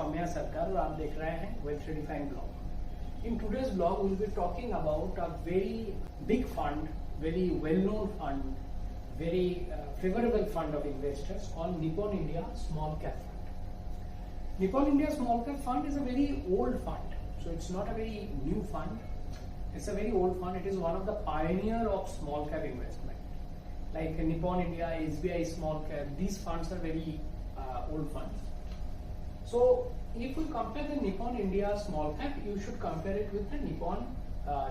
सौम्या सरकार और आप देख रहे हैं with Redefine blog. In today's blog, we'll be talking about a very big fund, very well-known fund, very favorable fund of investors called Nippon India Small Cap Fund. Nippon India Small Cap Fund is a very old fund, so it's not a very new fund. It's a very old fund. It is one of the pioneer of small cap investment. Like Nippon India, SBI Small Cap, these funds are very old funds. So if you compare the Nippon India Small Cap, you should compare it with the Nippon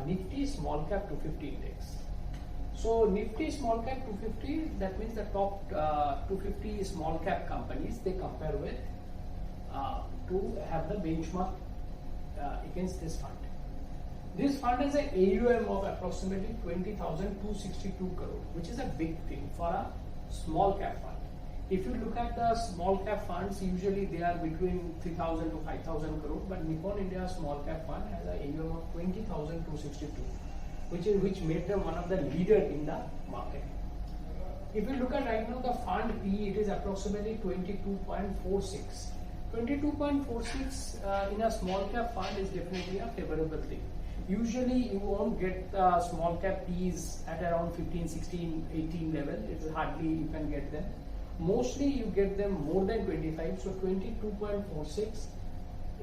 Nifty Small Cap 250 index. So Nifty Small Cap 250, that means the top 250 small cap companies they compare with to have the benchmark against this fund. This fund has an AUM of approximately 20,262 crore, which is a big thing for a small cap fund. If you look at the small cap funds, usually they are between 3,000 to 5,000 crore, but Nippon India Small Cap Fund has an AUM of 20,262, which made them one of the leader in the market. If you look at right now the fund PE, it is approximately 22.46. 22.46 in a small cap fund is definitely a favorable thing. Usually you won't get small cap P's at around 15, 16, 18 level. It's hardly you can get them. Mostly you get them more than 25. So 22.46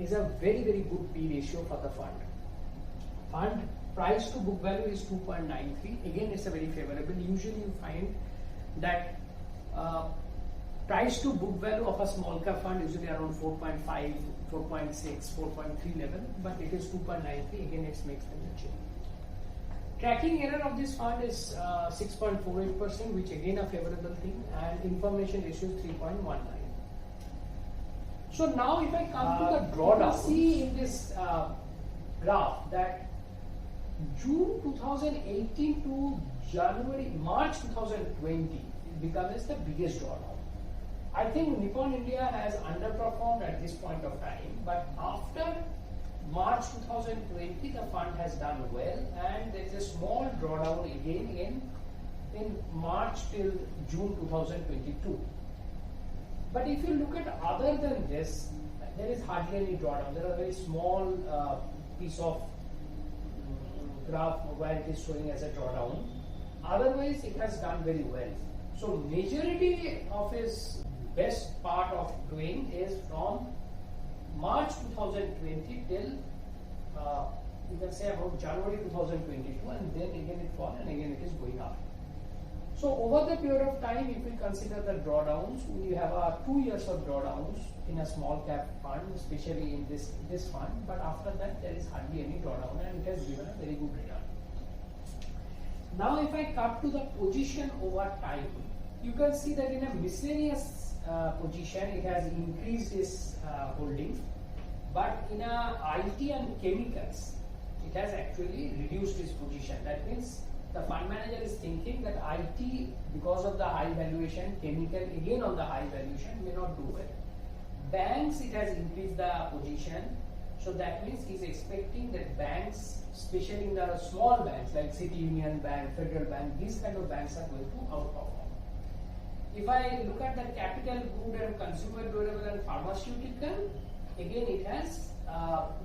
is a very good P ratio for the fund. Fund price to book value is 2.93. Again, it's a very favorable. Usually you find that price to book value of a small cap fund usually around 4.5, 4.6, 4.3 level, but it is 2.93. Again, it makes them the change. Tracking error of this fund is 6.48%, which again a favorable thing, and information ratio is 3.19. So now if I come to the drawdown, see in this graph that June 2018 to March 2020 becomes the biggest drawdown. I think Nippon India has underperformed at this point of time, but after March 2020 the fund has done well, and there is a small drawdown again in March till June 2022. But if you look at other than this, there is hardly any drawdown. There are very small piece of graph where it is showing as a drawdown. Otherwise, it has done very well. So majority of its best part of doing is from March 2020 till you can say about January 2022, and then again it falls and again it is going up. So over the period of time, if we consider the drawdowns, we have 2 years of drawdowns in a small cap fund, especially in this fund. But after that, there is hardly any drawdown, and it has given a very good return. Now, if I come to the position over time, you can see that in a miscellaneous position, it has increased its holding, but in a IT and chemicals, it has actually reduced its position. That means the fund manager is thinking that IT, because of the high valuation, chemical again on the high valuation, may not do well. Banks, it has increased the position, so that means he is expecting that banks, especially in the small banks like City Union Bank, Federal Bank, these kind of banks are going to outperform. If I look at the capital good and consumer durable and pharmaceutical, again it has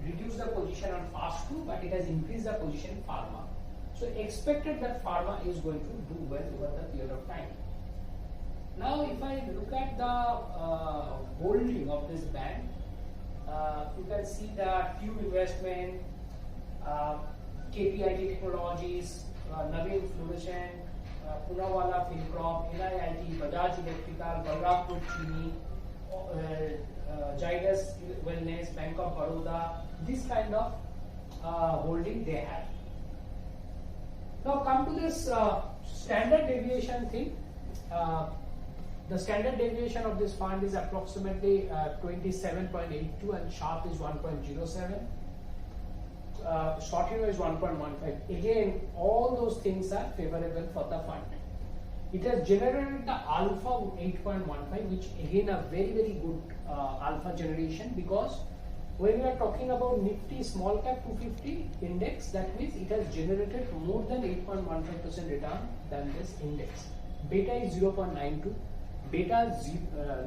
reduced the position on fast food, but it has increased the position in pharma. So expected that pharma is going to do well over the period of time. Now if I look at the holding of this bank, you can see the Tube Investment, KPIT Technologies, Navin Fluorescent, Punawala Fincorp, NIIT, Bajaj Electrical, Balrampur Chini, Zydus Wellness, Bank of Baroda, this kind of holding they have. Now come to this standard deviation thing. The standard deviation of this fund is approximately 27.82 and Sharp is 1.07. Short is 1.15. Again, all those things are favorable for the fund. It has generated the alpha 8.15, which again a very good alpha generation, because when we are talking about Nifty Small Cap 250 index, that means it has generated more than 8.15% return than this index. Beta is 0.92. beta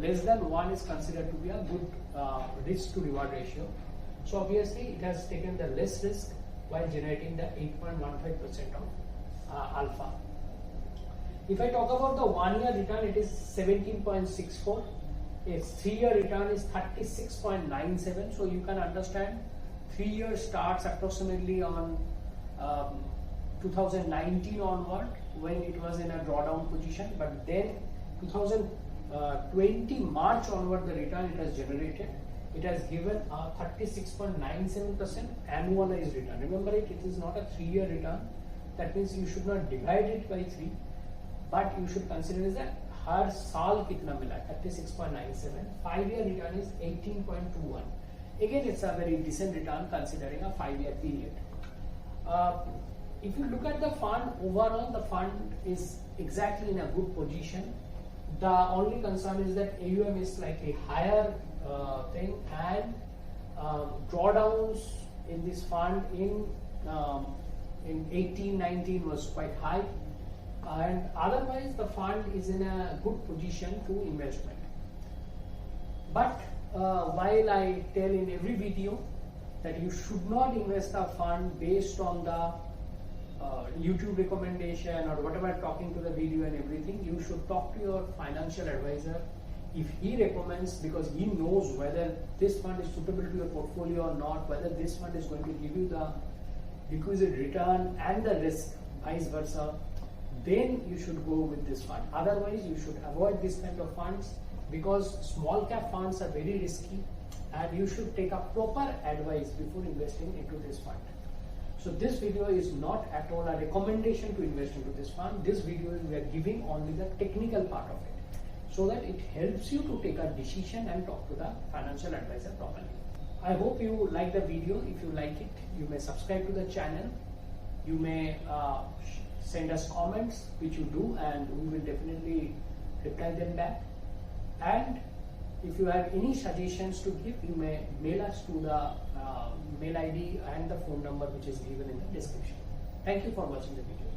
less than 1 is considered to be a good risk to reward ratio. So obviously it has taken the less risk while generating the 8.15% of alpha. If I talk about the 1 year return, it is 17.64. Its 3 year return is 36.97. So you can understand 3 years starts approximately on 2019 onward, when it was in a drawdown position, but then 2020 March onward the return it has generated. It has given a 36.97% annualized return. Remember it is not a 3 year return. That means you should not divide it by 3, but you should consider it as हर साल कितना मिला 36.97. 5 year return is 18.21. Again, it's a very decent return considering a 5 year period. If you look at the fund overall, the fund is exactly in a good position. The only concern is that AUM is slightly higher thing, and drawdowns in this fund in 18-19 was quite high, and otherwise the fund is in a good position to investment. But while I tell in every video that you should not invest a fund based on the YouTube recommendation or whatever, talking to the video and everything, you should talk to your financial advisor. If he recommends, because he knows whether this fund is suitable to your portfolio or not, whether this fund is going to give you the requisite return and the risk, vice versa, then you should go with this fund. Otherwise, you should avoid this kind of funds, because small cap funds are very risky, and you should take a proper advice before investing into this fund. So this video is not at all a recommendation to invest into this fund. This video we are giving only the technical part of it, so that it helps you to take a decision and talk to the financial advisor properly. I hope you like the video. If you like it, you may subscribe to the channel. You may send us comments, which you do, and we will definitely reply them back. And if you have any suggestions to give, you may mail us to the mail ID and the phone number which is given in the description. Thank you for watching the video.